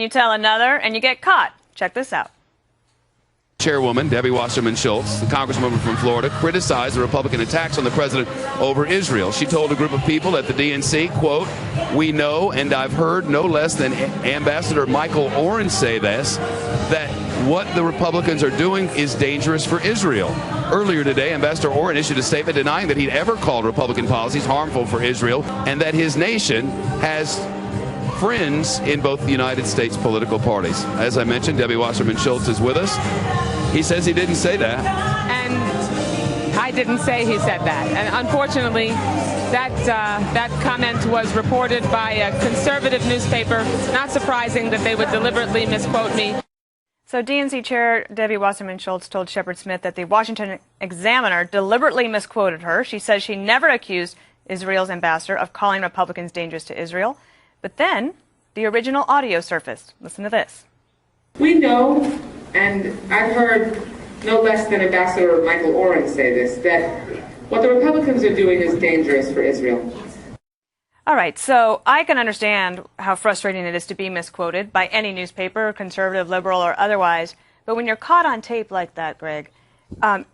you tell another, and you get caught. Check this out. Chairwoman Debbie Wasserman Schultz, the congresswoman from Florida, criticized the Republican attacks on the president over Israel. She told a group of people at the DNC, quote, "We know, and I've heard no less than Ambassador Michael Oren say this, that what the Republicans are doing is dangerous for Israel." Earlier today, Ambassador Oren issued a statement denying that he'd ever called Republican policies harmful for Israel and that his nation has friends in both the United States political parties. As I mentioned, Debbie Wasserman Schultz is with us. He says he didn't say that. And I didn't say he said that. And unfortunately, that comment was reported by a conservative newspaper. Not surprising that they would deliberately misquote me. So DNC Chair Debbie Wasserman Schultz told Shepard Smith that the Washington Examiner deliberately misquoted her. She says she never accused Israel's ambassador of calling Republicans dangerous to Israel. But then the original audio surfaced. Listen to this. We know, and I've heard no less than Ambassador Michael Oren say this, that what the Republicans are doing is dangerous for Israel. All right, so I can understand how frustrating it is to be misquoted by any newspaper, conservative, liberal, or otherwise. But when you're caught on tape like that, Greg,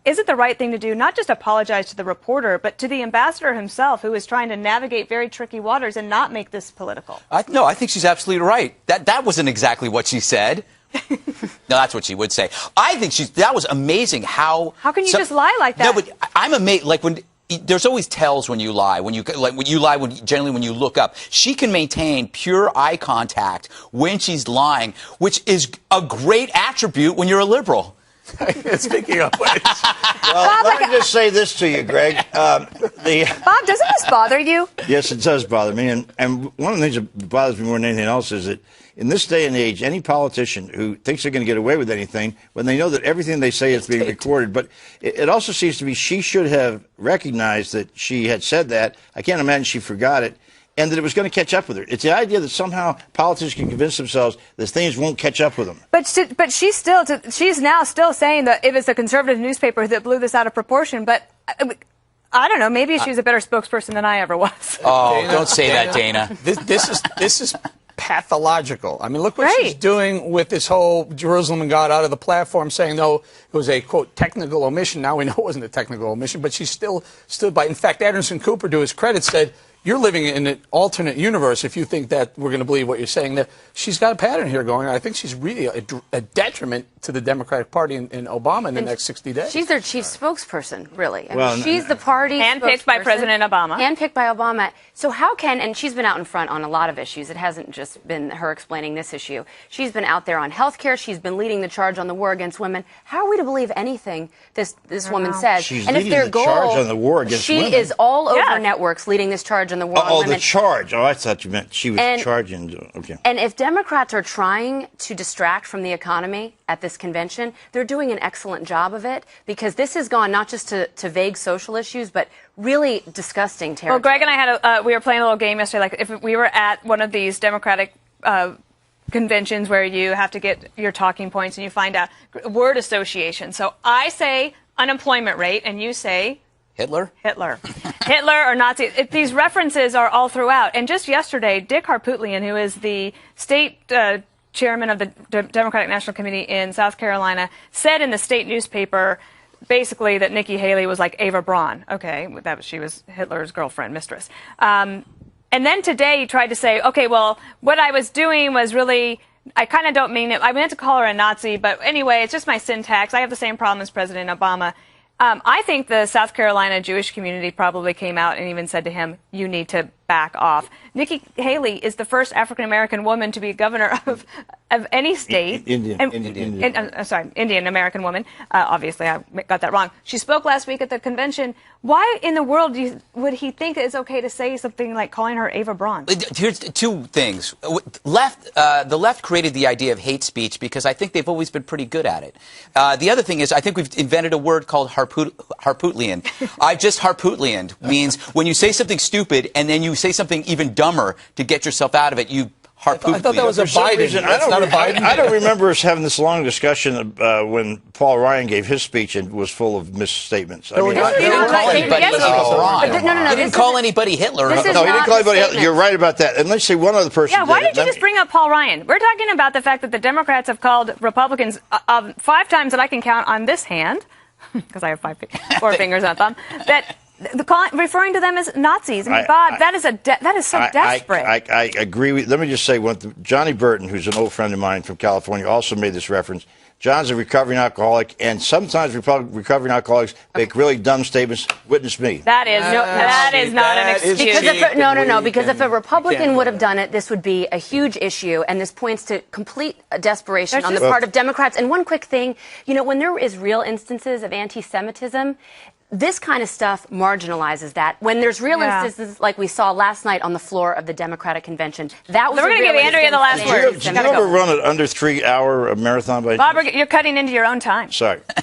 is it the right thing to do, not just apologize to the reporter, but to the ambassador himself, who is trying to navigate very tricky waters and not make this political? No, I think she's absolutely right. That wasn't exactly what she said. No, that's what she would say. I think that was amazing how... How can you just lie like that? No, but I'm amazed. Like, there's always tells when you lie. Generally when you look up. She can maintain pure eye contact when she's lying, which is a great attribute when you're a liberal. Speaking of which, well, let me just say this to you, Greg. Bob, doesn't this bother you? Yes, it does bother me. And one of the things that bothers me more than anything else is that in this day and age, any politician who thinks they're going to get away with anything, when they know that everything they say is being recorded, but it also seems to me she should have recognized that she had said that. I can't imagine she forgot it. And that it was going to catch up with her. It's the idea that somehow politicians can convince themselves that things won't catch up with them. But she's now still saying that it was a conservative newspaper that blew this out of proportion. But I don't know. Maybe she's a better spokesperson than I ever was. Oh, Dana, don't say that, Dana. This is pathological. I mean, look what she's doing with this whole Jerusalem and God out of the platform, saying, no, it was a, quote, technical omission. Now we know it wasn't a technical omission, but she still stood by. In fact, Anderson Cooper, to his credit, said, you're living in an alternate universe if you think that we're going to believe what you're saying. That she's got a pattern here going on. I think she's really a detriment to the Democratic Party in Obama in the next 60 days. She's their chief spokesperson, really. I mean, she's the party handpicked by President Obama. Handpicked by Obama. So how can, and she's been out in front on a lot of issues. It hasn't just been her explaining this issue. She's been out there on health care. She's been leading the charge on the war against women. How are we to believe anything this woman says? She's and leading if their the goal, charge on the war against women. She is all over networks leading this charge on the war on women. Oh, the charge. Oh, I thought you meant she was charging. Okay. And if Democrats are trying to distract from the economy at this convention, they're doing an excellent job of it, because this has gone not just to vague social issues, but really disgusting territory. Well, Greg and I we were playing a little game yesterday. Like, if we were at one of these Democratic conventions where you have to get your talking points and you find out word association. So I say unemployment rate, and you say Hitler? Hitler or Nazi. These references are all throughout. And just yesterday, Dick Harpootlian, who is the state chairman of the Democratic National Committee in South Carolina, said in the state newspaper basically that Nikki Haley was like Ava Braun. Okay, she was Hitler's girlfriend, mistress. And then today he tried to say, okay, well, what I was doing was really, I kind of don't mean it. I meant to call her a Nazi, but anyway, it's just my syntax. I have the same problem as President Obama. I think the South Carolina Jewish community probably came out and even said to him, you need to back off. Nikki Haley is the first African-American woman to be governor of any state. Indian American woman. Obviously, I got that wrong. She spoke last week at the convention. Why in the world would he think it's okay to say something like calling her Ava Braun? Here's two things. The left created the idea of hate speech because I think they've always been pretty good at it. The other thing is I think we've invented a word called Harpootlian. I've just Harpootlianed means when you say something stupid and then you say something even dumber to get yourself out of it, you I thought that was a Biden. That's not a Biden. I don't remember us having this long discussion when Paul Ryan gave his speech and was full of misstatements. He didn't call anybody Iran. He didn't call anybody Hitler. No, he didn't call anybody Hitler. You're right about that. And let's say one other person. Yeah, why did you just bring up Paul Ryan? We're talking about the fact that the Democrats have called Republicans 5 times that I can count on this hand, because I have 4 fingers and a thumb, that referring to them as Nazis. I mean, Bob, that is so desperate. I agree with. Let me just say one thing. Johnny Burton, who's an old friend of mine from California, also made this reference. John's a recovering alcoholic, and sometimes recovering alcoholics make really dumb statements. Witness me. That is not an excuse. Because if a Republican would have done it, this would be a huge issue, and this points to complete desperation on the part of Democrats. And one quick thing, when there is real instances of anti-Semitism, this kind of stuff marginalizes that. When there's real instances like we saw last night on the floor of the Democratic Convention, that was We're going to give Andrea the last word. Did you ever run an under 3-hour marathon? Bob, you're cutting into your own time. Sorry.